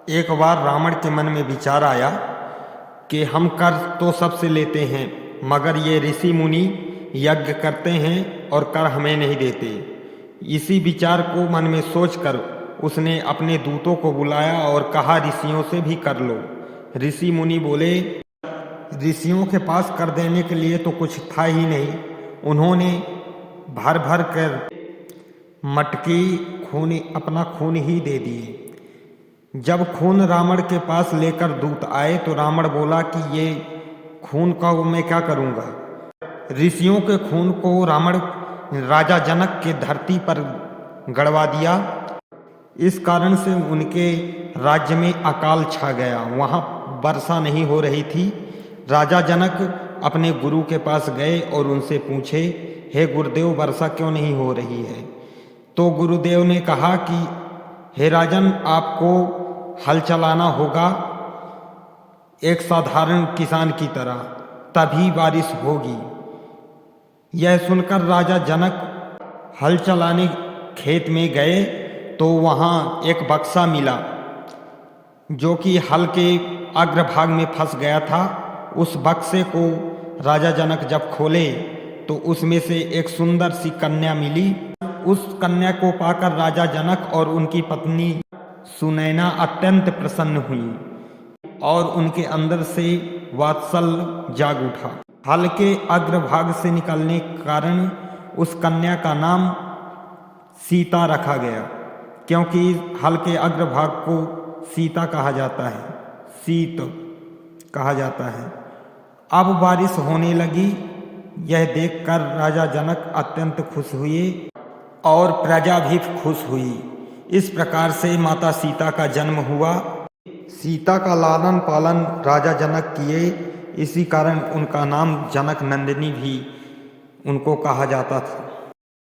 एक बार रावण के मन में विचार आया कि हम कर तो सबसे लेते हैं, मगर ये ऋषि मुनि यज्ञ करते हैं और कर हमें नहीं देते। इसी विचार को मन में सोचकर उसने अपने दूतों को बुलाया और कहा, ऋषियों से भी कर लो। ऋषि मुनि बोले, ऋषियों के पास कर देने के लिए तो कुछ था ही नहीं। उन्होंने भर भर कर मटकी अपना खून ही दे दिए। जब खून रावण के पास लेकर दूत आए तो रावण बोला कि ये खून का मैं क्या करूँगा। ऋषियों के खून को रावण राजा जनक के धरती पर गड़वा दिया। इस कारण से उनके राज्य में अकाल छा गया। वहाँ वर्षा नहीं हो रही थी। राजा जनक अपने गुरु के पास गए और उनसे पूछे, हे गुरुदेव, वर्षा क्यों नहीं हो रही है। तो गुरुदेव ने कहा कि हे राजन, आपको हल चलाना होगा एक साधारण किसान की तरह, तभी बारिश होगी। यह सुनकर राजा जनक हल चलाने खेत में गए तो वहाँ एक बक्सा मिला जो कि हल के अग्रभाग में फंस गया था। उस बक्से को राजा जनक जब खोले तो उसमें से एक सुंदर सी कन्या मिली। उस कन्या को पाकर राजा जनक और उनकी पत्नी सुनैना अत्यंत प्रसन्न हुई और उनके अंदर से वात्सल्य जाग उठा। हल के अग्रभाग से निकलने के कारण उस कन्या का नाम सीता रखा गया, क्योंकि हल के अग्रभाग को सीता कहा जाता है, सीत कहा जाता है। अब बारिश होने लगी। यह देखकर राजा जनक अत्यंत खुश हुए और प्रजा भी खुश हुई। इस प्रकार से माता सीता का जन्म हुआ। सीता का लालन पालन राजा जनक किए, इसी कारण उनका नाम जनक नंदिनी भी उनको कहा जाता था।